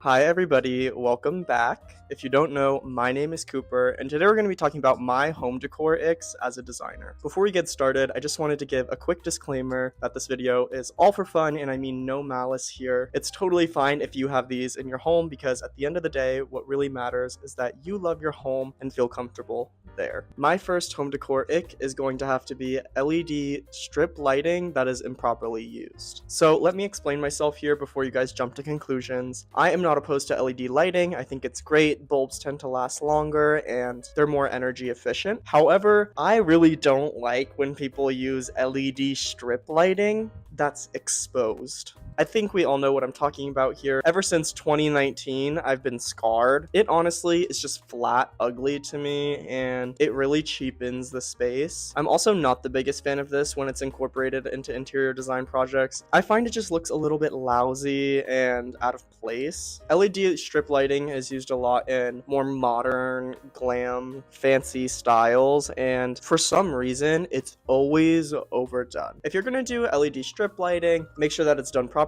Hi everybody, welcome back. If you don't know, my name is Cooper, and today we're going to be talking about my home decor icks as a designer. Before we get started, I just wanted to give a quick disclaimer that this video is all for fun, and I mean no malice here. It's totally fine if you have these in your home, because at the end of the day, what really matters is that you love your home and feel comfortable there. My first home decor ick is going to have to be LED strip lighting that is improperly used. So let me explain myself here before you guys jump to conclusions. I am not opposed to LED lighting. I think it's great. Bulbs tend to last longer and they're more energy efficient. However, I really don't like when people use LED strip lighting that's exposed. I think we all know what I'm talking about here. Ever since 2019, I've been scarred. It honestly is just flat ugly to me, and it really cheapens the space. I'm also not the biggest fan of this when it's incorporated into interior design projects. I find it just looks a little bit lousy and out of place. LED strip lighting is used a lot in more modern, glam, fancy styles, and for some reason, it's always overdone. If you're gonna do LED strip lighting, make sure that it's done properly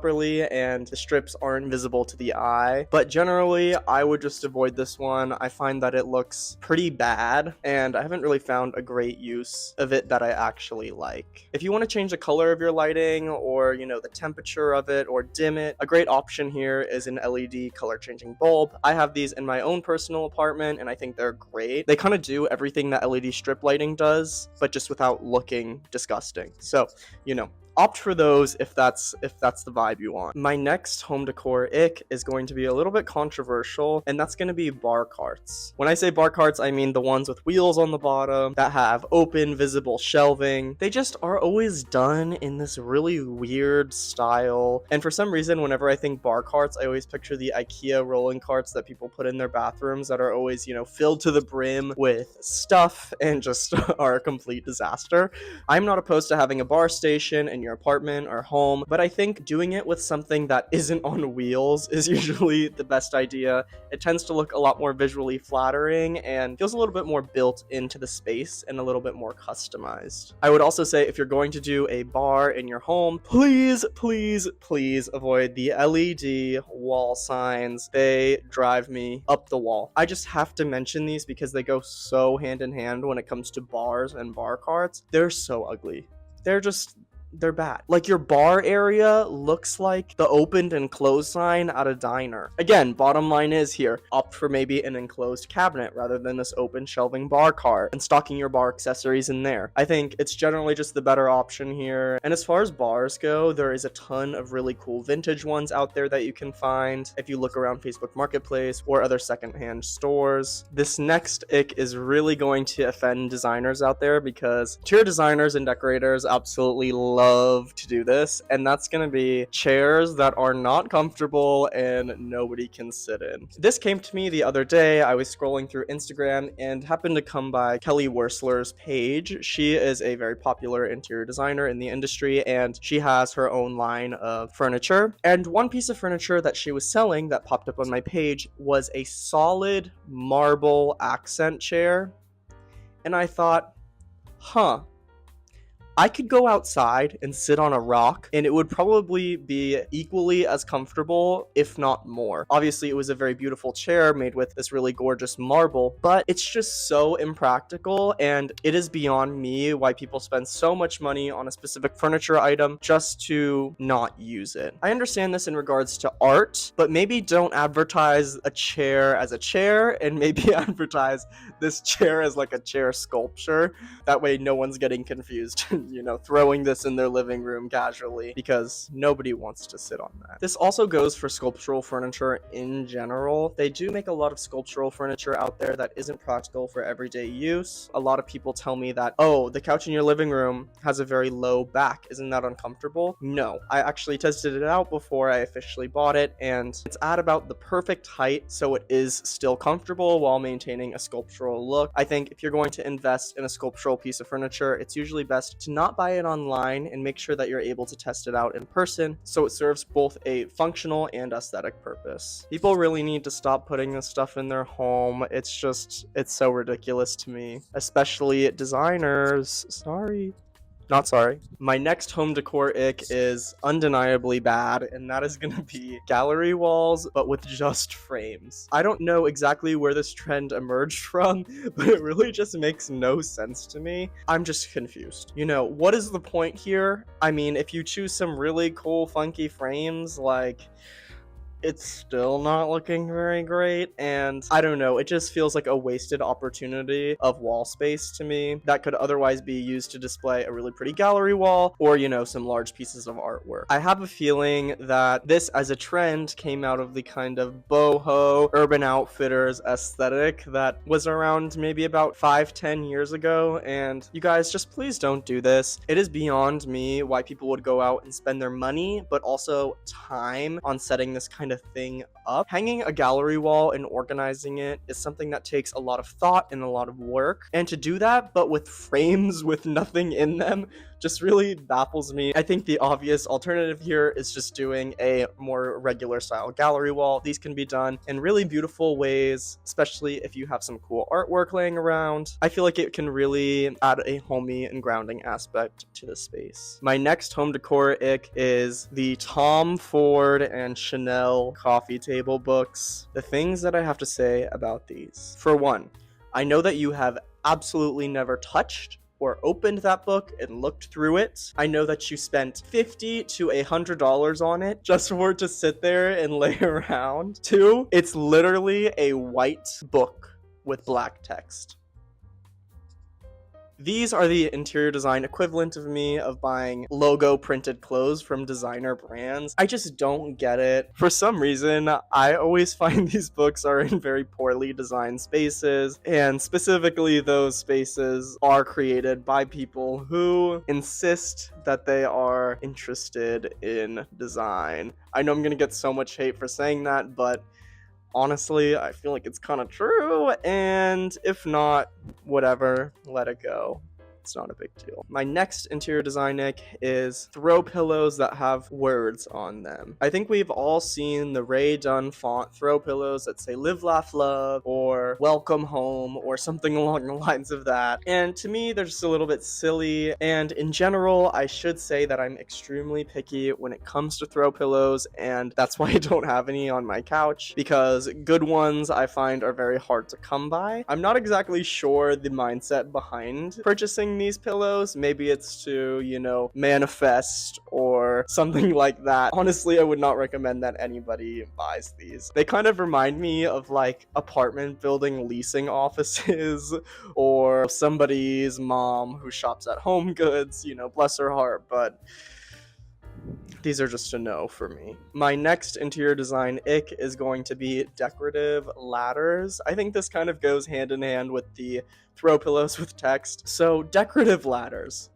and the strips aren't visible to the eye. But generally, I would just avoid this one. I find that it looks pretty bad, and I haven't really found a great use of it that I actually like. If you want to change the color of your lighting, or the temperature of it, or dim it, a great option here is an LED color changing bulb. I have these in my own personal apartment, and I think they're great. They kind of do everything that LED strip lighting does, but just without looking disgusting. So, opt for those if that's the vibe you want. My next home decor ick is going to be a little bit controversial, and that's going to be bar carts. When I say bar carts, I mean the ones with wheels on the bottom that have open visible shelving. They just are always done in this really weird style, and for some reason whenever I think bar carts, I always picture the IKEA rolling carts that people put in their bathrooms that are always filled to the brim with stuff and just are a complete disaster. I'm not opposed to having a bar station in your apartment or home, but I think doing it with something that isn't on wheels is usually the best idea. It tends to look a lot more visually flattering and feels a little bit more built into the space and a little bit more customized. I would also say if you're going to do a bar in your home, please avoid the LED wall signs. They drive me up the wall. I just have to mention these because they go so hand in hand when it comes to bars and bar carts. They're so ugly. They're bad. Like, your bar area looks like the opened and closed sign at a diner. Again, bottom line is here, opt for maybe an enclosed cabinet rather than this open shelving bar cart and stocking your bar accessories in there. I think it's generally just the better option here. And as far as bars go, there is a ton of really cool vintage ones out there that you can find if you look around Facebook Marketplace or other secondhand stores. This next ick is really going to offend designers out there, because interior designers and decorators absolutely love to do this, and that's gonna be chairs that are not comfortable and nobody can sit in. This came to me the other day. I was scrolling through Instagram and happened to come by Kelly Wursler's page. She is a very popular interior designer in the industry, and she has her own line of furniture. And one piece of furniture that she was selling that popped up on my page was a solid marble accent chair. And I thought, I could go outside and sit on a rock, and it would probably be equally as comfortable, if not more. Obviously, it was a very beautiful chair made with this really gorgeous marble, but it's just so impractical, and it is beyond me why people spend so much money on a specific furniture item just to not use it. I understand this in regards to art, but maybe don't advertise a chair as a chair, and maybe advertise this chair as like a chair sculpture. That way no one's getting confused. Throwing this in their living room casually, because nobody wants to sit on that. This also goes for sculptural furniture in general. They do make a lot of sculptural furniture out there that isn't practical for everyday use. A lot of people tell me that, oh, the couch in your living room has a very low back. Isn't that uncomfortable? No, I actually tested it out before I officially bought it, and it's at about the perfect height, so it is still comfortable while maintaining a sculptural look. I think if you're going to invest in a sculptural piece of furniture, it's usually best to not buy it online and make sure that you're able to test it out in person, so it serves both a functional and aesthetic purpose. People really need to stop putting this stuff in their home. It's so ridiculous to me, especially designers. Sorry. Not sorry. My next home decor ick is undeniably bad, and that is gonna be gallery walls, but with just frames. I don't know exactly where this trend emerged from, but it really just makes no sense to me. I'm just confused. You know, what is the point here? I mean, if you choose some really cool, funky frames, like, it's still not looking very great, and I don't know, it just feels like a wasted opportunity of wall space to me that could otherwise be used to display a really pretty gallery wall or, you know, some large pieces of artwork. I have a feeling that this as a trend came out of the kind of boho Urban Outfitters aesthetic that was around maybe about 5-10 years ago, and you guys, just please don't do this. It is beyond me why people would go out and spend their money but also time on setting this kind of thing up. Hanging a gallery wall and organizing it is something that takes a lot of thought and a lot of work, and to do that but with frames with nothing in them just really baffles me. I think the obvious alternative here is just doing a more regular style gallery wall. These can be done in really beautiful ways, especially if you have some cool artwork laying around. I feel like it can really add a homey and grounding aspect to the space. My next home decor ick is the Tom Ford and Chanel coffee table books. The things that I have to say about these. For one, I know that you have absolutely never touched or opened that book and looked through it. I know that you spent $50 to $100 on it just for it to sit there and lay around. Two, it's literally a white book with black text. These are the interior design equivalent of me of buying logo printed clothes from designer brands. I just don't get it. For some reason, I always find these books are in very poorly designed spaces, and specifically those spaces are created by people who insist that they are interested in design. I know I'm gonna get so much hate for saying that, but honestly, I feel like it's kind of true, and if not, whatever, let it go. It's not a big deal. My next interior design ick is throw pillows that have words on them. I think we've all seen the Ray Dunn font throw pillows that say live, laugh, love, or welcome home, or something along the lines of that. And to me, they're just a little bit silly. And in general, I should say that I'm extremely picky when it comes to throw pillows, and that's why I don't have any on my couch, because good ones I find are very hard to come by. I'm not exactly sure the mindset behind purchasing these pillows. Maybe it's to, you know, manifest or something like that. Honestly, I would not recommend that anybody buys these. They kind of remind me of like apartment building leasing offices or somebody's mom who shops at Home Goods, you know, bless her heart, but these are just a no for me. My next interior design ick is going to be decorative ladders. I think this kind of goes hand in hand with the throw pillows with text. So, decorative ladders.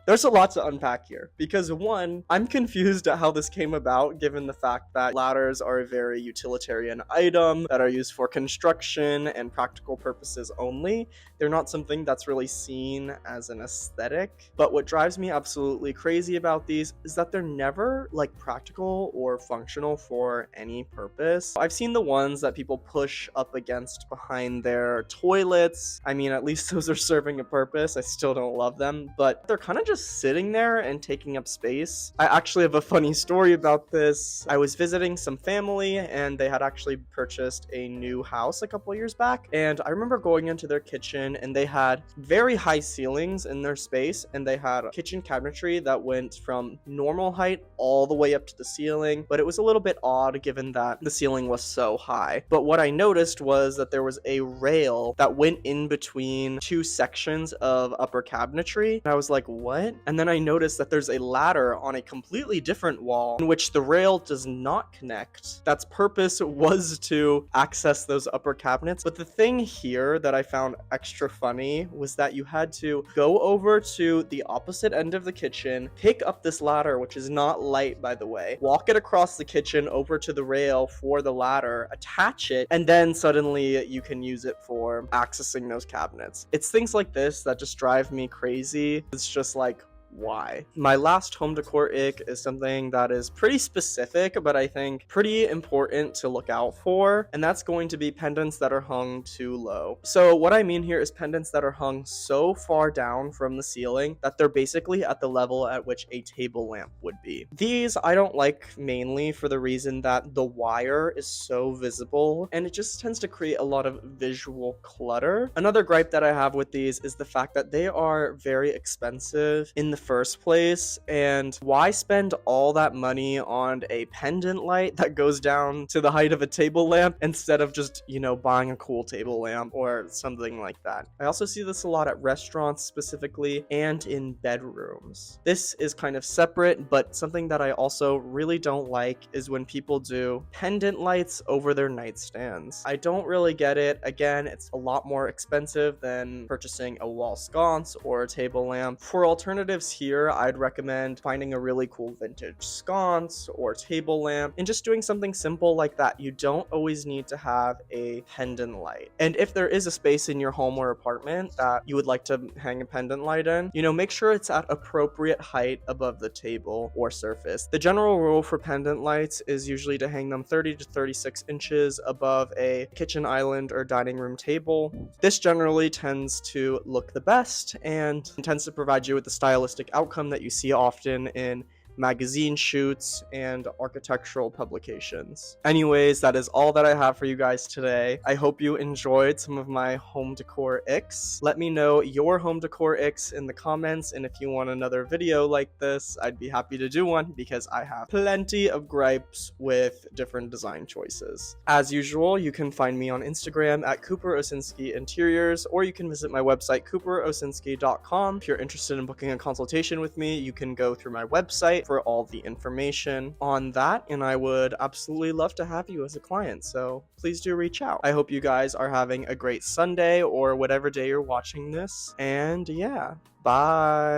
There's a lot to unpack here, because one, I'm confused at how this came about, given the fact that ladders are a very utilitarian item that are used for construction and practical purposes only. They're not something that's really seen as an aesthetic. But what drives me absolutely crazy about these is that they're never like practical or functional for any purpose. I've seen the ones that people push up against behind their toilets. I mean, at least those are serving a purpose. I still don't love them, but they're kind of just sitting there and taking up space. I actually have a funny story about this. I was visiting some family, and they had actually purchased a new house a couple years back, and I remember going into their kitchen, and they had very high ceilings in their space, and they had kitchen cabinetry that went from normal height all the way up to the ceiling, but it was a little bit odd given that the ceiling was so high. But what I noticed was that there was a rail that went in between two sections of upper cabinetry, and I was like, what? And then I noticed that there's a ladder on a completely different wall in which the rail does not connect. That's purpose was to access those upper cabinets. But the thing here that I found extra funny was that you had to go over to the opposite end of the kitchen, pick up this ladder, which is not light, by the way, walk it across the kitchen over to the rail for the ladder, attach it, and then suddenly you can use it for accessing those cabinets. It's things like this that just drive me crazy. It's just like, why. My last home decor ick is something that is pretty specific, but I think pretty important to look out for, and that's going to be pendants that are hung too low. So what I mean here is pendants that are hung so far down from the ceiling that they're basically at the level at which a table lamp would be. These I don't like mainly for the reason that the wire is so visible and it just tends to create a lot of visual clutter. Another gripe that I have with these is the fact that they are very expensive in the first place, and why spend all that money on a pendant light that goes down to the height of a table lamp instead of just, buying a cool table lamp or something like that. I also see this a lot at restaurants specifically and in bedrooms. This is kind of separate, but something that I also really don't like is when people do pendant lights over their nightstands. I don't really get it. Again, it's a lot more expensive than purchasing a wall sconce or a table lamp. For alternatives here, I'd recommend finding a really cool vintage sconce or table lamp and just doing something simple like that. You don't always need to have a pendant light. And if there is a space in your home or apartment that you would like to hang a pendant light in, make sure it's at appropriate height above the table or surface. The general rule for pendant lights is usually to hang them 30 to 36 inches above a kitchen island or dining room table. This generally tends to look the best and tends to provide you with the stylistic outcome that you see often in magazine shoots and architectural publications. Anyways, that is all that I have for you guys today. I hope you enjoyed some of my home decor icks. Let me know your home decor icks in the comments, and if you want another video like this, I'd be happy to do one because I have plenty of gripes with different design choices. As usual, you can find me on Instagram at Cooper Osinski Interiors, or you can visit my website cooperosinski.com. If you're interested in booking a consultation with me, you can go through my website for all the information on that, and I would absolutely love to have you as a client, so please do reach out. I hope you guys are having a great Sunday or whatever day you're watching this, and yeah, bye.